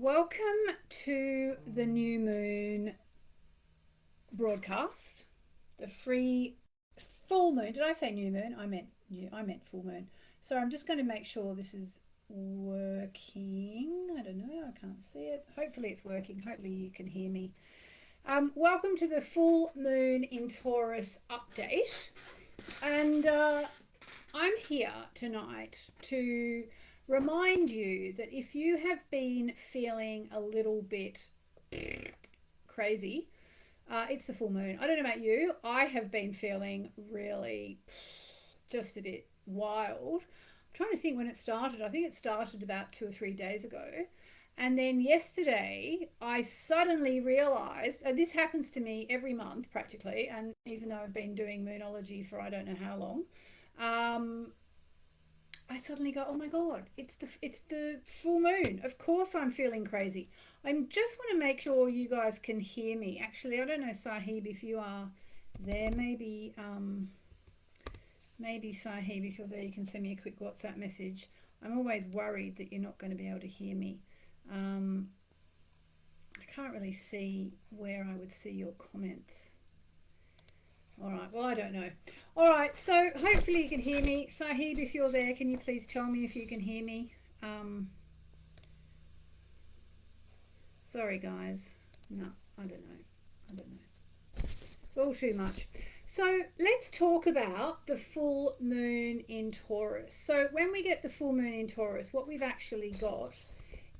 Welcome to the new moon broadcast, the free full moon. Did I say new moon? I meant full moon. So I'm just going to make sure this is working. I don't know, I can't see it. Hopefully it's working. Hopefully you can hear me. Welcome to the full moon in Taurus update. And I'm here tonight to remind you that if you have been feeling a little bit crazy, it's the full moon. I don't know about you. I have been feeling really just a bit wild. I'm trying to think when it started. I think it started about 2 or 3 days ago. And then yesterday, I suddenly realized, and this happens to me every month practically, and even though I've been doing Moonology for I don't know how long, I suddenly go, oh my God, it's the full moon. Of course I'm feeling crazy. I just want to make sure you guys can hear me. Actually, I don't know, Sahib, if you are there, maybe Sahib, if you're there, you can send me a quick WhatsApp message. I'm always worried that you're not going to be able to hear me. I can't really see where I would see your comments. All right, well, I don't know. All right, so hopefully you can hear me. Sahib, if you're there, can you please tell me if you can hear me? Sorry, guys. No, I don't know. It's all too much. So let's talk about the full moon in Taurus. So when we get the full moon in Taurus, what we've actually got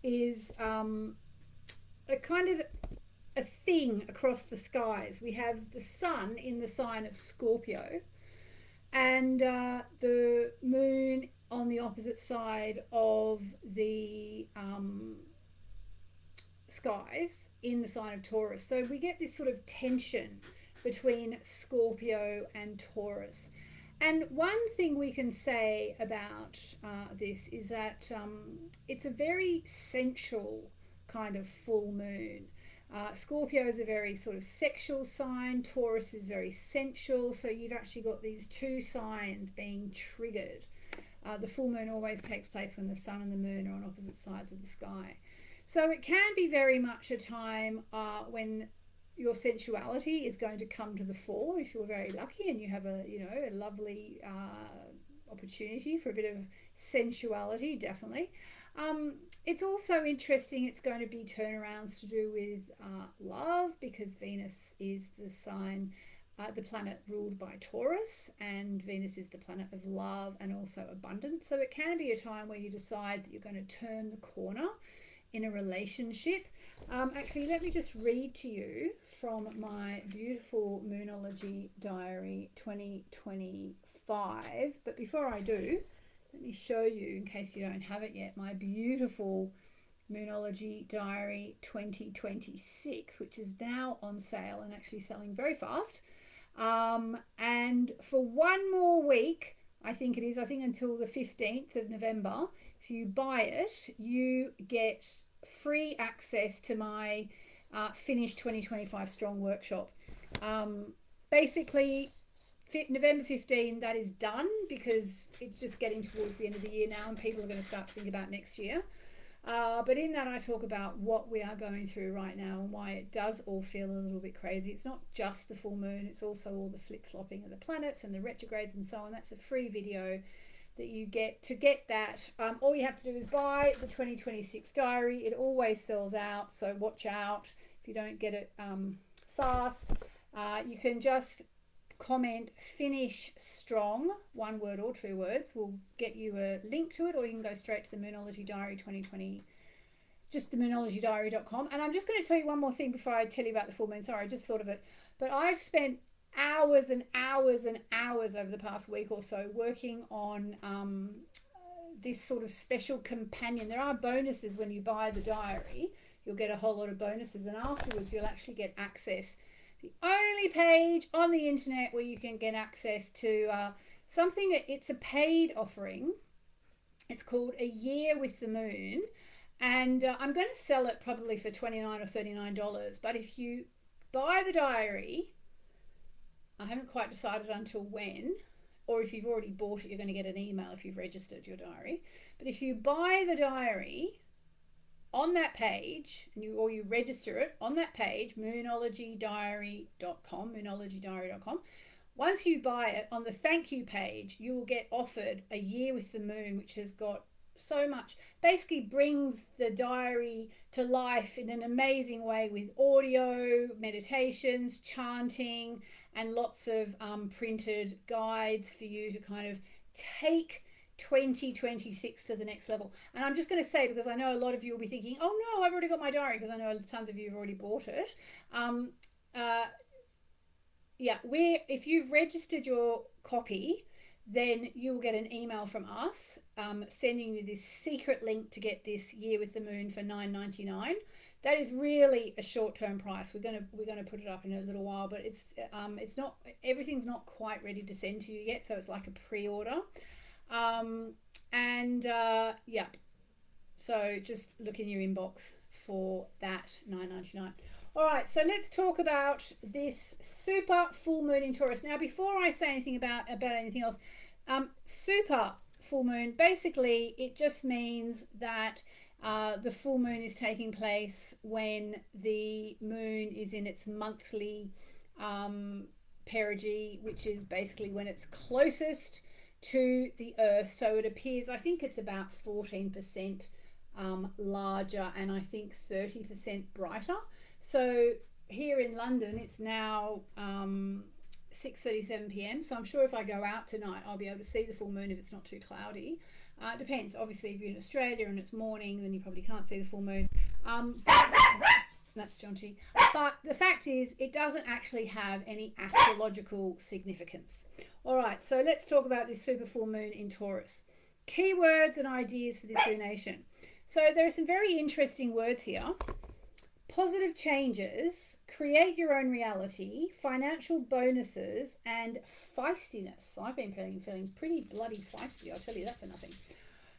is a kind of a thing across the skies. We have the sun in the sign of Scorpio and the moon on the opposite side of the skies in the sign of Taurus. So we get this sort of tension between Scorpio and Taurus. And one thing we can say about this is that it's a very sensual kind of full moon. Scorpio is a very sort of sexual sign. Taurus is very sensual. So you've actually got these two signs being triggered. The full moon always takes place when the sun and the moon are on opposite sides of the sky. So it can be very much a time when your sensuality is going to come to the fore if you're very lucky and you have a lovely opportunity for a bit of sensuality, definitely. It's also interesting, it's going to be turnarounds to do with love, because Venus is the planet ruled by Taurus, and Venus is the planet of love and also abundance. So it can be a time where you decide that you're going to turn the corner in a relationship. Actually, let me just read to you from my beautiful Moonology Diary 2025. But before I do, let me show you, in case you don't have it yet, my beautiful Moonology Diary 2026, which is now on sale and actually selling very fast. And for one more week, I think until the 15th of November, if you buy it, you get free access to my Finish 2025 Strong workshop. Basically, November 15, that is done, because it's just getting towards the end of the year now and people are going to start to think about next year. But in that, I talk about what we are going through right now and why it does all feel a little bit crazy. It's not just the full moon, it's also all the flip-flopping of the planets and the retrogrades and so on. That's a free video that you get. To get that, all you have to do is buy the 2026 diary. It always sells out, so watch out if you don't get it fast. You can just comment Finish Strong, one word or 2 words. We'll get you a link to it, or you can go straight to the Moonology Diary 2020, just the moonologydiary.com. And I'm just going to tell you one more thing before I tell you about the full moon. Sorry, I just thought of it. But I've spent hours and hours and hours over the past week or so working on this sort of special companion. There are bonuses when you buy the diary. You'll get a whole lot of bonuses, and afterwards you'll actually get access, the only page on the internet where you can get access to something. It's a paid offering. It's called A Year with the Moon, and I'm going to sell it probably for $29 or $39. But if you buy the diary, I haven't quite decided until when, or if you've already bought it, you're going to get an email if you've registered your diary. But if you buy the diary, on that page, and you register it on that page, moonologydiary.com. Once you buy it, on the thank you page, you will get offered a year with the moon, which has got so much, basically brings the diary to life in an amazing way with audio, meditations, chanting, and lots of printed guides for you to kind of take 2026 to the next level. And I'm just going to say, because I know a lot of you will be thinking, oh no, I've already got my diary, because I know tons of you have already bought it. If you've registered your copy, then you'll get an email from us sending you this secret link to get this year with the moon for $9.99. That is really a short-term price. We're going to put it up in a little while, but it's not, everything's not quite ready to send to you yet, so it's like a pre-order. So just look in your inbox for that $9.99. All right, so let's talk about this super full moon in Taurus. Now, before I say anything about anything else, super full moon, basically it just means that the full moon is taking place when the moon is in its monthly perigee, which is basically when it's closest to the earth. So it appears, I think it's about 14% larger, and I think 30% brighter. So here in London it's now 6:37 p.m. so I'm sure if I go out tonight I'll be able to see the full moon if it's not too cloudy. It depends, obviously. If you're in Australia and it's morning, then you probably can't see the full moon. That's Jonty. But the fact is, it doesn't actually have any astrological significance. All right, so let's talk about this super full moon in Taurus. Keywords and ideas for this lunation. So there are some very interesting words here. Positive changes, create your own reality, financial bonuses, and feistiness. I've been feeling pretty bloody feisty, I'll tell you that for nothing.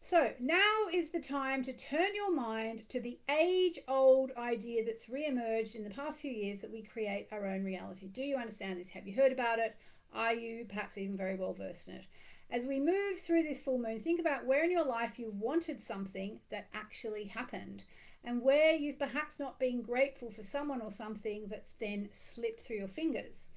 So now is the time to turn your mind to the age-old idea that's re-emerged in the past few years, that we create our own reality. Do you understand this? Have you heard about it? Are you perhaps even very well versed in it? As we move through this full moon, think about where in your life you've wanted something that actually happened, and where you've perhaps not been grateful for someone or something that's then slipped through your fingers.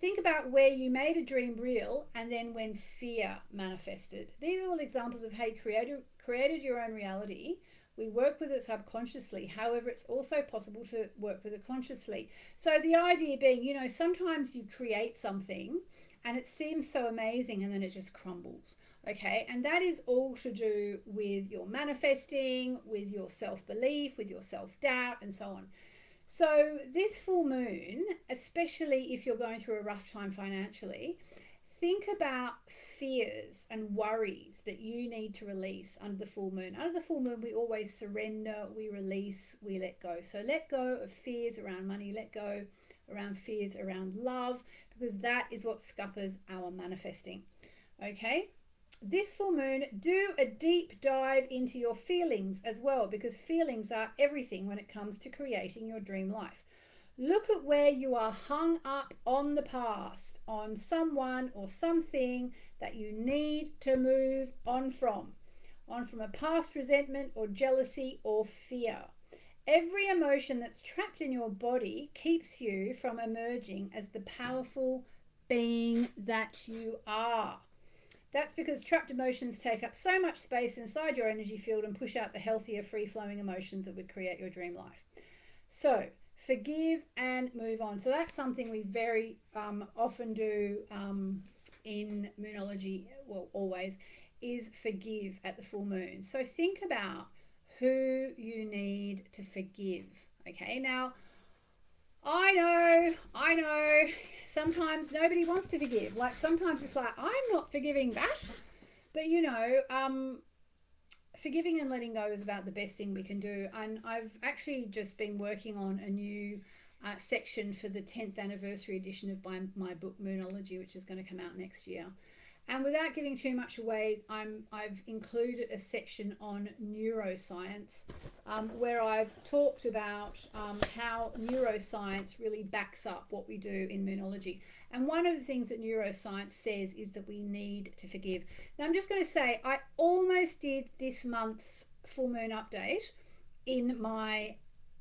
Think about where you made a dream real and then when fear manifested. These are all examples of how you created your own reality. We work with it subconsciously. However, it's also possible to work with it consciously. So the idea being, sometimes you create something and it seems so amazing and then it just crumbles. Okay, and that is all to do with your manifesting, with your self-belief, with your self-doubt, and so on. So this full moon, especially if you're going through a rough time financially, think about fears and worries that you need to release under the full moon. Under the full moon, we always surrender, we release, we let go. So let go of fears around money, let go around fears around love, because that is what scuppers our manifesting. Okay? This full moon, do a deep dive into your feelings as well, because feelings are everything when it comes to creating your dream life. Look at where you are hung up on the past, on someone or something that you need to move on from a past resentment or jealousy or fear. Every emotion that's trapped in your body keeps you from emerging as the powerful being that you are. That's because trapped emotions take up so much space inside your energy field and push out the healthier, free-flowing emotions that would create your dream life. So forgive and move on. So that's something we very often do in Moonology, well, always, is forgive at the full moon. So think about who you need to forgive. Okay, now I know sometimes nobody wants to forgive. Like sometimes it's like, I'm not forgiving that. But forgiving and letting go is about the best thing we can do. And I've actually just been working on a new section for the 10th anniversary edition of my book Moonology, which is going to come out next year. And without giving too much away, I've included a section on neuroscience where I've talked about how neuroscience really backs up what we do in Moonology. And one of the things that neuroscience says is that we need to forgive. Now, I'm just going to say, I almost did this month's full moon update in my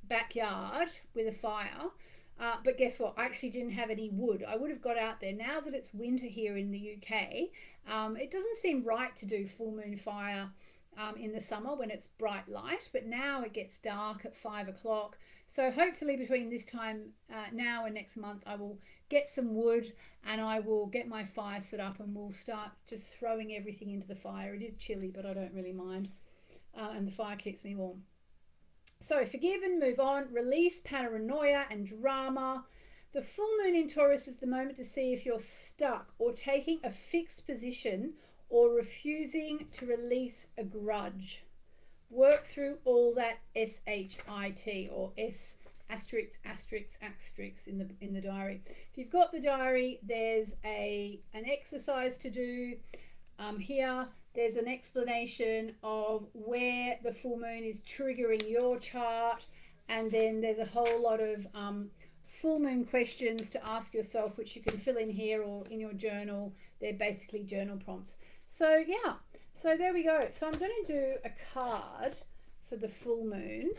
backyard with a fire. But guess what? I actually didn't have any wood. I would have got out there. Now that it's winter here in the UK, it doesn't seem right to do full moon fire in the summer when it's bright light, but now it gets dark at 5 o'clock. So hopefully between this time now and next month, I will get some wood and I will get my fire set up and we'll start just throwing everything into the fire. It is chilly, but I don't really mind. And the fire keeps me warm. So forgive and move on, release paranoia and drama. The full moon in Taurus is the moment to see if you're stuck or taking a fixed position or refusing to release a grudge. Work through all that SHIT or S asterisk asterisk asterisk in the diary. If you've got the diary, there's an exercise to do here. There's an explanation of where the full moon is triggering your chart, and then there's a whole lot of full moon questions to ask yourself, which you can fill in here or in your journal. They're basically journal prompts. So yeah, so there we go. So I'm going to do a card for the full moon,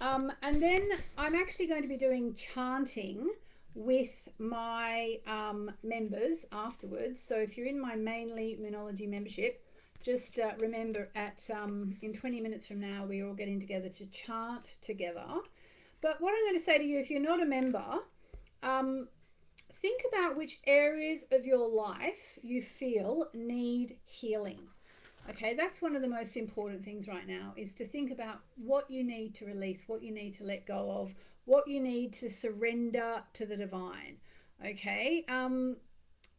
and then I'm actually going to be doing chanting with my members afterwards. So if you're in my mainly Moonology membership, just remember in 20 minutes from now we're all getting together to chant together. But what I'm going to say to you, if you're not a member, think about which areas of your life you feel need healing. Okay, that's one of the most important things right now, is to think about what you need to release, what you need to let go of, what you need to surrender to the divine. Okay,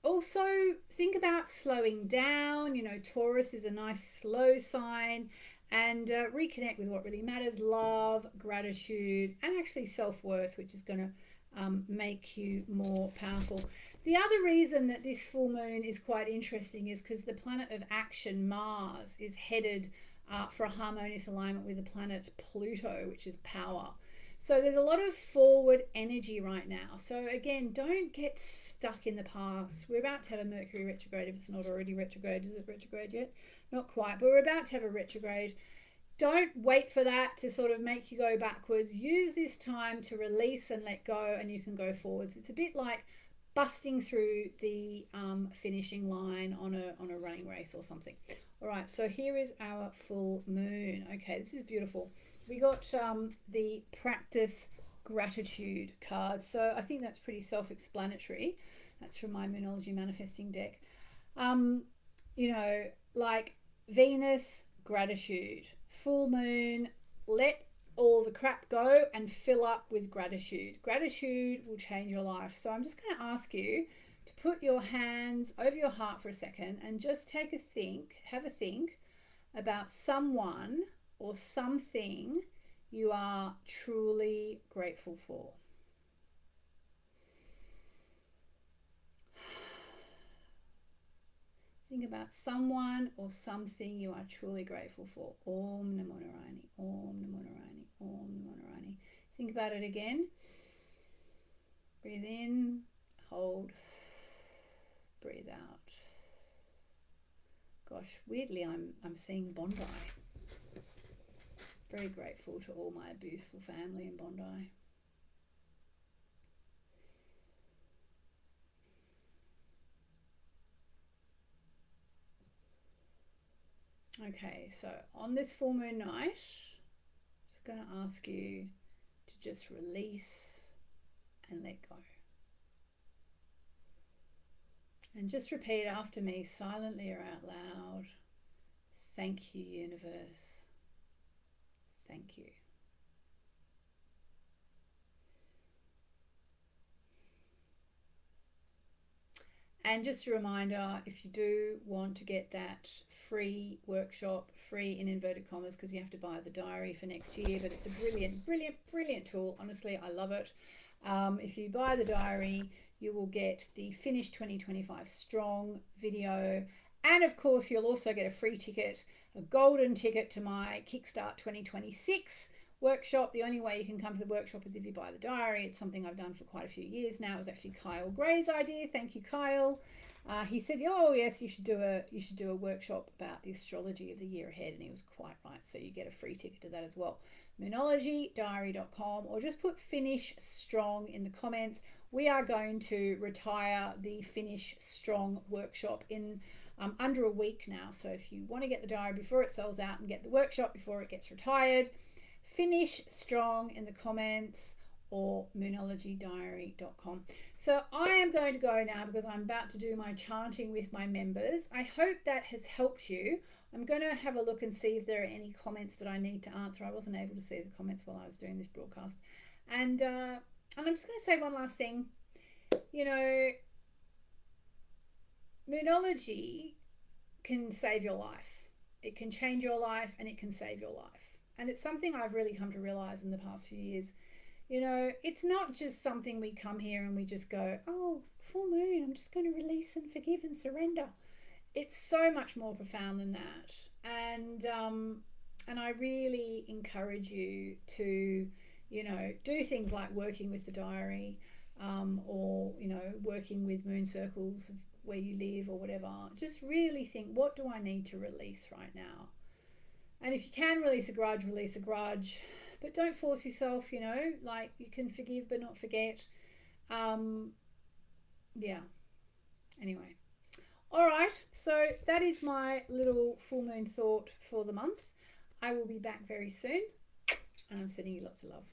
also think about slowing down. You know, Taurus is a nice slow sign, and reconnect with what really matters: love, gratitude, and actually self-worth, which is going to make you more powerful. The other reason that this full moon is quite interesting is because the planet of action, Mars, is headed for a harmonious alignment with the planet Pluto, which is power. So there's a lot of forward energy right now. So again, don't get stuck in the past. We're about to have a Mercury retrograde, if it's not already retrograde. Is it retrograde yet? Not quite, but we're about to have a retrograde. Don't wait for that to sort of make you go backwards. Use this time to release and let go, and you can go forwards. It's a bit like busting through the finishing line on a running race or something. All right, so here is our full moon. Okay, this is beautiful. We got the practice gratitude card, so I think that's pretty self-explanatory. That's from my Moonology manifesting deck. You know, like Venus, gratitude. Full moon, let all the crap go and fill up with gratitude. Gratitude will change your life. So I'm just going to ask you to put your hands over your heart for a second and just have a think about someone or something you are truly grateful for. Think about someone or something you are truly grateful for. Om Namo Narayani, Om Namo Narayani, Om Namo Narayani. Think about it again. Breathe in, hold, breathe out. Gosh, weirdly I'm seeing Bondi. Very grateful to all my beautiful family in Bondi. Okay, so on this full moon night, I'm just going to ask you to just release and let go. And just repeat after me, silently or out loud. Thank you, universe. Thank you. And just a reminder, if you do want to get that free workshop, free in inverted commas, because you have to buy the diary for next year, but it's a brilliant tool. Honestly, I love it. If you buy the diary, you will get the Finish 2025 Strong video, and of course you'll also get a free ticket, a golden ticket to my Kickstart 2026 workshop. The only way you can come to the workshop is if you buy the diary. It's something I've done for quite a few years now. It was actually Kyle Gray's idea. Thank you, Kyle. He said, "Oh yes, you should do a workshop about the astrology of the year ahead," and he was quite right. So you get a free ticket to that as well. Moonologydiary.com, or just put finish strong in the comments. We are going to retire the finish strong workshop in under a week now. So if you want to get the diary before it sells out and get the workshop before it gets retired, finish strong in the comments, or moonologydiary.com. So I am going to go now because I'm about to do my chanting with my members. I hope that has helped you. I'm going to have a look and see if there are any comments that I need to answer. I wasn't able to see the comments while I was doing this broadcast. And I'm just going to say one last thing. You know, Moonology can save your life. It can change your life and it can save your life. And it's something I've really come to realize in the past few years. You know, it's not just something we come here and we just go, oh, full moon, I'm just going to release and forgive and surrender. It's so much more profound than that. And I really encourage you to, you know, do things like working with the diary, or, you know, working with moon circles where you live or whatever. Just really think, what do I need to release right now? And if you can release a grudge, release a grudge. But don't force yourself, you know, like you can forgive but not forget. Yeah. Anyway. All right. So that is my little full moon thought for the month. I will be back very soon. And I'm sending you lots of love.